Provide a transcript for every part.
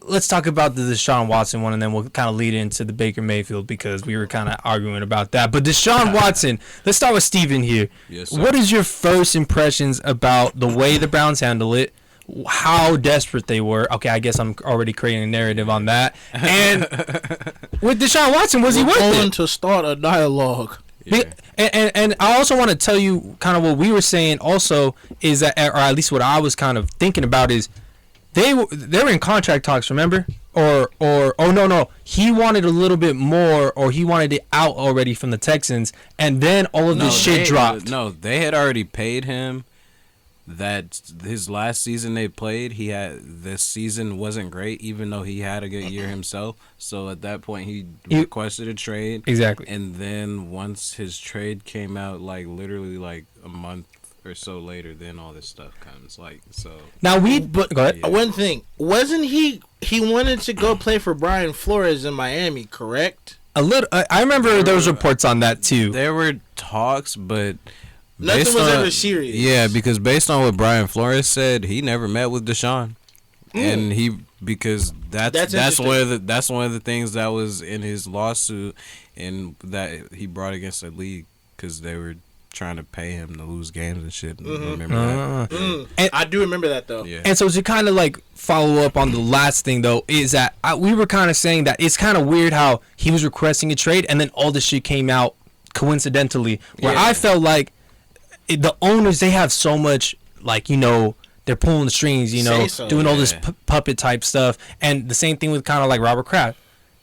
let's talk about the Deshaun Watson one, and then we'll kind of lead into the Baker Mayfield because we were kind of arguing about that. But Deshaun Watson, let's start with Steven here. Yes, sir. What is your first impressions about the way the Browns handle it? How desperate they were. Okay, I guess I'm already creating a narrative on that. And with Deshaun Watson, was he worth it? Going to start a dialogue. Yeah. And I also want to tell you kind of what we were saying also is that, or at least what I was kind of thinking about is, they were in contract talks, remember? Or no, he wanted a little bit more, or he wanted it out already from the Texans, and then all of this shit dropped. No, they had already paid him. That his last season they played, this season wasn't great, even though he had a good year himself. So at that point, he requested a trade. Exactly. And then once his trade came out, like literally like a month or so later, then all this stuff comes. Like, so now go ahead. Yeah. One thing, wasn't he wanted to go play for Brian Flores in Miami, correct? A little. I remember there was reports on that too. There were talks, but nothing was ever serious. Yeah, because based on what Brian Flores said, he never met with Deshaun, and because that's one of the things that was in his lawsuit, and that he brought against the league because they were trying to pay him to lose games and shit. Remember that? And I do remember that though. Yeah. And so to kind of like follow up on the last thing though is that we were kind of saying that it's kind of weird how he was requesting a trade and then all this shit came out coincidentally. Where I felt like the owners, they have so much, like, you know, they're pulling the strings, you know, doing all this puppet type stuff. And the same thing with kind of like Robert Kraft.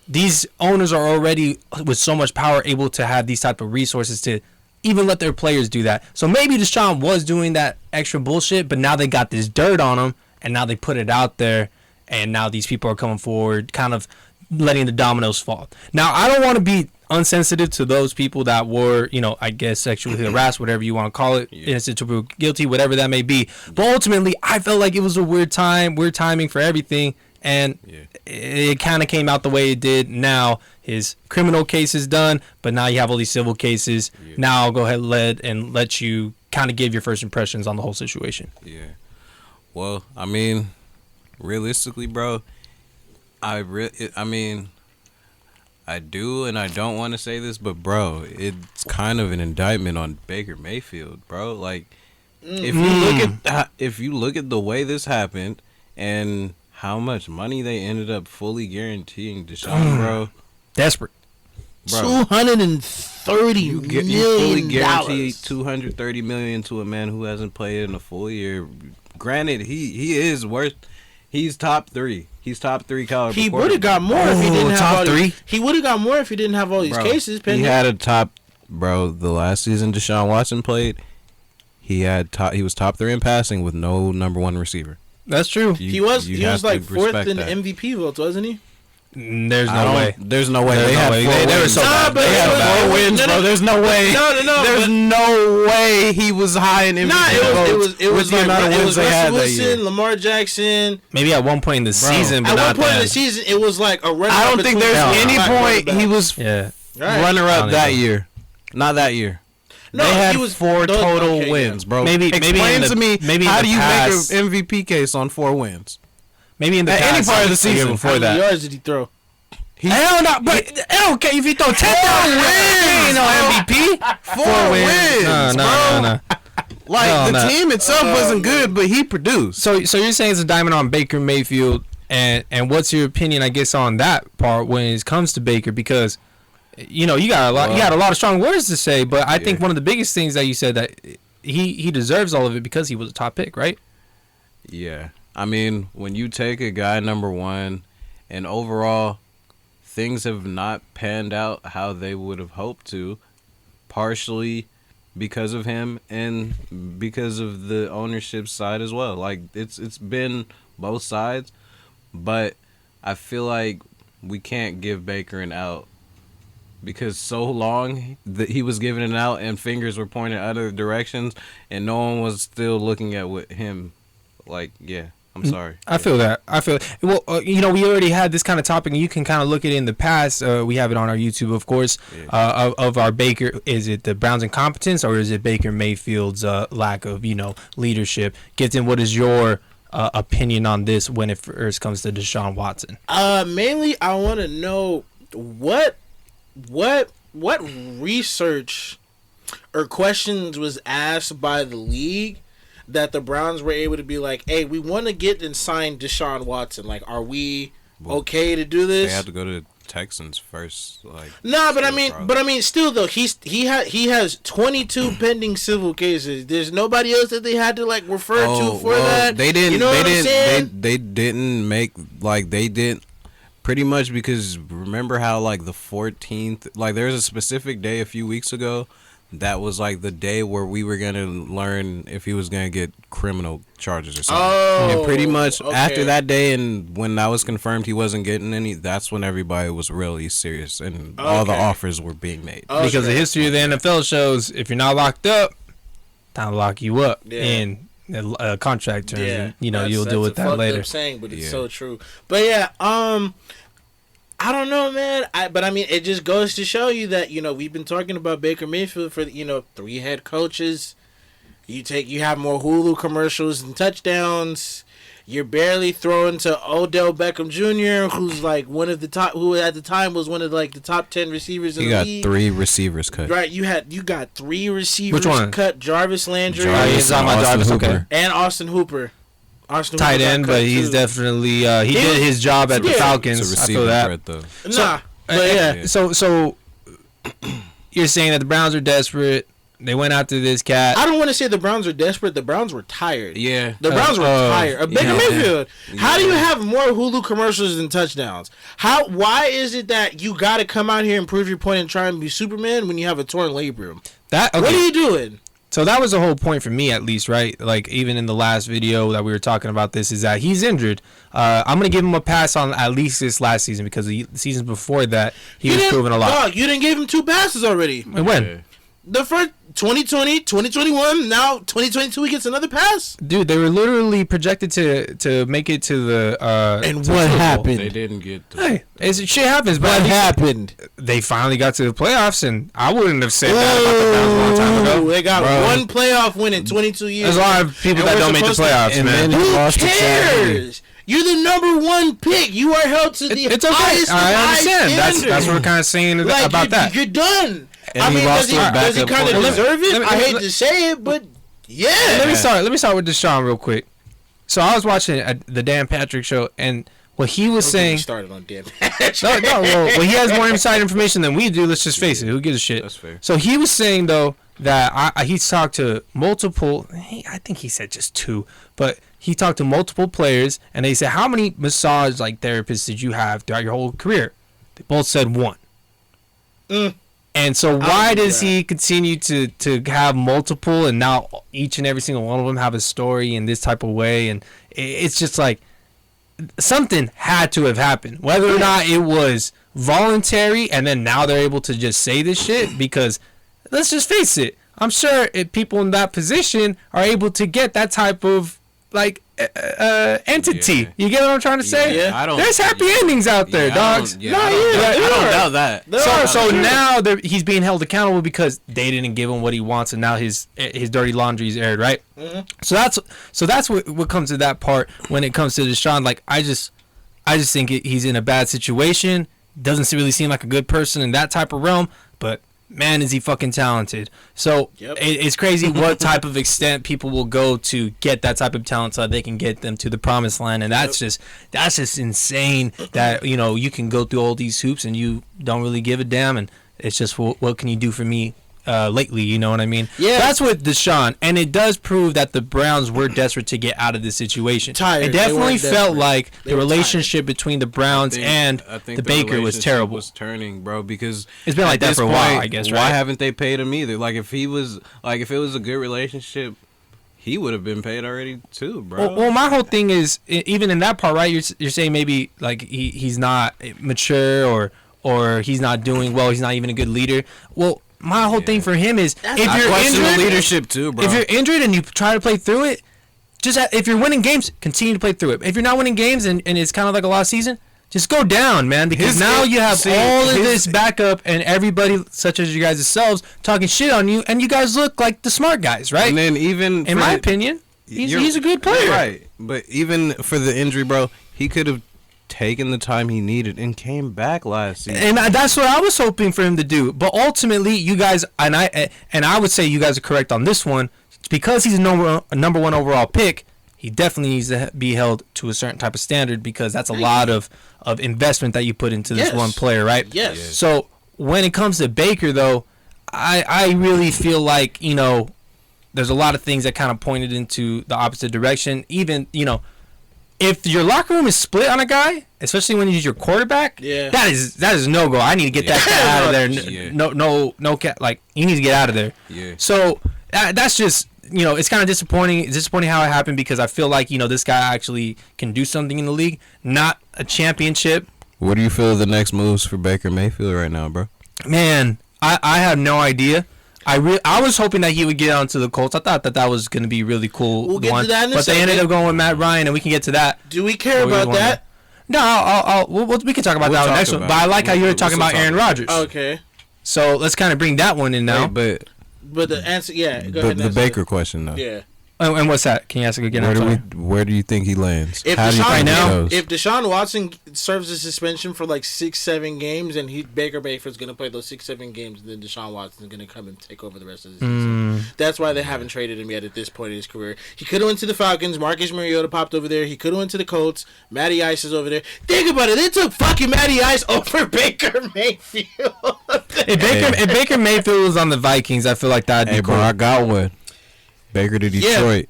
These owners are already with so much power able to have these type of resources to even let their players do that. So maybe Deshaun was doing that extra bullshit, but now they got this dirt on him, and now they put it out there, and now these people are coming forward, kind of letting the dominoes fall. Now, I don't want to be unsensitive to those people that were, you know, I guess sexually harassed, whatever you want to call it, innocent to prove guilty, whatever that may be. But ultimately, I felt like it was a weird timing for everything, and it kind of came out the way it did. Now his criminal case is done, but now you have all these civil cases. Now I'll go ahead and let you kind of give your first impressions on the whole situation. Yeah. Well, I mean, realistically, bro, I do and I don't want to say this, but bro, it's kind of an indictment on Baker Mayfield, bro. Like, if you look at the way this happened and how much money they ended up fully guaranteeing Deshaun, bro. Desperate. Bro, $230 million. You fully guaranteed $230 million to a man who hasn't played in a full year. Granted, he is worth. He's top 3. He's top 3 caliber. He would have got more if he didn't have top all 3. He would have got more if he didn't have all these cases pending. He had a top, bro. The last season Deshaun Watson played, he was top 3 in passing with no number 1 receiver. That's true. He was like 4th in the MVP votes, wasn't he? There's no way. There's no way. They had 4 wins. They were so bad. They had 4 wins, bro. There's no way. No. There's no way he was high in MVP votes. It was the amount of wins they had that year. Wilson, Lamar Jackson. Maybe at one point in the season, but at one point in the season, it was like a runner. I don't think there's any point he was runner-up that year. Not that year. No, they had he was 4 total wins, bro. Explain to me how do you make an MVP case on 4 wins? Maybe in the any part of the season before that. How many yards did he throw? Hell no, but okay, if you throw 10,000 wins, no MVP. 4 wins, no. Like the team itself wasn't good, but he produced. So you're saying it's a diamond on Baker Mayfield, and what's your opinion, I guess, on that part when it comes to Baker? Because you know you got a lot of strong words to say, but I think one of the biggest things that you said that he deserves all of it because he was a top pick, right? Yeah, I mean, when you take a guy number 1, and overall things have not panned out how they would have hoped to, partially because of him and because of the ownership side as well. Like it's been both sides, but I feel like we can't give Baker an out because so long that he was given an out and fingers were pointed other directions and no one was still looking at what him. Like, yeah, I'm sorry. I feel that. Well, you know, we already had this kind of topic, and you can kind of look at it in the past. We have it on our YouTube, of course, of our Baker. Is it the Browns' incompetence, or is it Baker Mayfield's lack of, you know, leadership? Gets in. What is your opinion on this when it first comes to Deshaun Watson? Mainly I want to know what research or questions was asked by the league that the Browns were able to be like, hey, we want to get and sign Deshaun Watson. Like, are we okay to do this? They had to go to Texans first. Like, nah, but I mean, still though, he has 22 pending civil cases. There's nobody else that they had to like refer to for that. They didn't. You know what I'm saying? They didn't make like they didn't. Pretty much because remember how like the 14th, like there's a specific day a few weeks ago that was like the day where we were gonna learn if he was gonna get criminal charges or something. Oh, and pretty much okay. after that day, and when that was confirmed he wasn't getting any, that's when everybody was really serious and all the offers were being made. Okay. Because the history of the NFL shows if you're not locked up, time to lock you up in contract terms. Yeah, and, you'll deal with that later. Up saying, but it's so true. But yeah, I don't know, man. But I mean, it just goes to show you that we've been talking about Baker Mayfield for 3 head coaches. You have more Hulu commercials and touchdowns. You're barely throwing to Odell Beckham Jr., who's like one of the top, who at the time was one of like the top 10 receivers in the league. You got 3 receivers cut. Right, you got 3 receivers Which one? cut. Jarvis Landry Jarvis, okay. and Austin Hooper. Tight end, but he's definitely he did his job at the Falcons. It's a I feel receiving that. threat, though. Nah, but yeah. So you're saying that the Browns are desperate. They went after this cat. I don't want to say the Browns are desperate. The Browns were tired. Yeah. The Browns were tired. Baker Mayfield. How do you have more Hulu commercials than touchdowns? Why is it that you got to come out here and prove your point and try and be Superman when you have a torn labrum? What are you doing? So that was the whole point for me, at least, right? Like, even in the last video that we were talking about this, is that he's injured. I'm going to give him a pass on at least this last season, because the seasons before that, he was proving a lot. Dog, you didn't give him 2 passes already. When? The first 2020, 2021, now 2022, he gets another pass. Dude, they were literally projected to make it to the and what happened? They didn't get to shit happens, but what happened? They finally got to the playoffs, and I wouldn't have said that about the Browns a long time ago. They got one playoff win in 22 years. There's a lot of people that don't make the playoffs, man. Who cares? You're the number 1 pick. You are held to the it's okay. highest I understand. standard. That's what we're kind of saying about that. You're done. And I mean, does he backup kind of quarterback. deserve it? I hate to say it, but yeah. Let me start with Deshaun real quick. So I was watching the Dan Patrick show, and what he was saying. Started on Dan Patrick. Well, he has more inside information than we do. Let's just face it. Who gives a shit? That's fair. So he was saying though that he's talked to multiple. I think he said just 2, but he talked to multiple players, and they said, "How many massage therapists did you have throughout your whole career?" They both said 1. And so why does he continue to have multiple, and now each and every single one of them have a story in this type of way? And it's just like something had to have happened, whether or not it was voluntary, and then now they're able to just say this shit. Because let's just face it, I'm sure people in that position are able to get that type of like entity. Yeah. You get what I'm trying to say? Yeah. There's happy endings out there, dogs. I don't doubt that. So now he's being held accountable because they didn't give him what he wants, and now his dirty laundry is aired, right? Mm-hmm. So that's what comes to that part when it comes to Deshaun. Like I just think he's in a bad situation. Doesn't really seem like a good person in that type of realm, but man, is he fucking talented. So it's crazy what type of extent people will go to get that type of talent so that they can get them to the promised land. And that's just insane that, you can go through all these hoops and you don't really give a damn. And it's just, what can you do for me lately? You know what I mean? Yeah. That's with Deshaun. And it does prove that the Browns were desperate to get out of this situation. Tired. It definitely felt like They the were relationship between the Browns and the Baker was terrible. Was turning, bro, because it's been like that for a while, I guess, right? Why haven't they paid him either? Like if it was a good relationship, he would have been paid already too, bro. Well, my whole thing is, even in that part, right? You're saying maybe like he's not mature or he's not doing well. He's not even a good leader. Well, my whole thing for him is if you're injured, leadership too, bro. If you're injured and you try to play through it, if you're winning games, continue to play through it. If you're not winning games and it's kind of like a lost season, just go down, man. Because now you have all of this backup and everybody, such as you guys yourselves, talking shit on you, and you guys look like the smart guys, right? And then in my opinion, He's a good player. Right. But even for the injury, bro, he could have taken the time he needed and came back last season. And that's what I was hoping for him to do. But ultimately, you guys and I would say you guys are correct on this one. It's because he's a number one overall pick. He definitely needs to be held to a certain type of standard because that's a lot of investment that you put into this one player, right? Yes. So when it comes to Baker, though, I really feel like, there's a lot of things that kind of pointed into the opposite direction. Even, if your locker room is split on a guy, especially when he's your quarterback, that is no go. I need to get that cat out of there. No cat. Like, he needs to get out of there. Yeah. So that's just, it's kind of disappointing. It's disappointing how it happened because I feel like, this guy actually can do something in the league, not a championship. What do you feel are the next moves for Baker Mayfield right now, bro? Man, I have no idea. I was hoping that he would get onto the Colts. I thought that was going to be really cool. We'll get to that in a but they ended up going with Matt Ryan, and we can get to that. Do we care about that? No, we can talk about that next one. But I like how you were talking about Aaron Rodgers. Okay. So let's kind of bring that one in now. But the answer, go ahead. The Baker question, though. Yeah. And what's that? Can you ask it again? Where do you think he lands? If How do you think he goes? If Deshaun Watson serves a suspension for like 6-7 games, and Baker Mayfield's going to play those 6-7 games, and then Deshaun Watson's going to come and take over the rest of the season. That's why they haven't traded him yet at this point in his career. He could have went to the Falcons. Marcus Mariota popped over there. He could have went to the Colts. Matty Ice is over there. Think about it. They took fucking Matty Ice over Baker Mayfield. If Baker Mayfield was on the Vikings, I feel like that'd be cool. Bro, I got one. Baker to Detroit.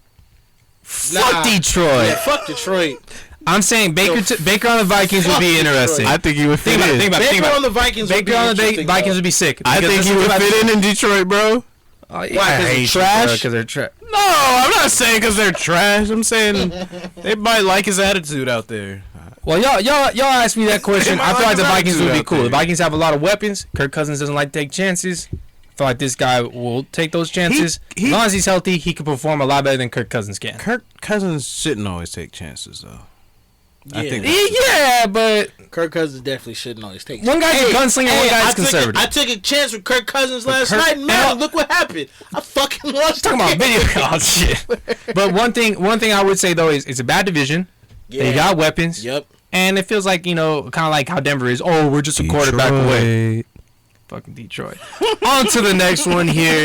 Fuck Detroit. Yeah, fuck Detroit. I'm saying Baker on the Vikings would be interesting. I think he would fit in. Baker on the Vikings would be Vikings would be sick. I think he would fit in Detroit, bro. Why? Because they're trash? Because they're trash. No, I'm not saying because they're trash. I'm saying they might like his attitude out there. Well, y'all asked me that question. I feel like the Vikings would be cool. The Vikings have a lot of weapons. Kirk Cousins doesn't like to take chances. I feel like this guy will take those chances. As long as he's healthy, he can perform a lot better than Kirk Cousins can. Kirk Cousins shouldn't always take chances, though. Yeah. I think but Kirk Cousins definitely shouldn't always take. One guy's a gunslinger, one guy's conservative. I took a chance with Kirk Cousins last night, man. Look what happened. I fucking lost. Talking about video calls, shit. But one thing I would say though is it's a bad division. Yeah. They got weapons. Yep. And it feels like kind of like how Denver is. Oh, we're just a quarterback away. Fucking Detroit. On to the next one here.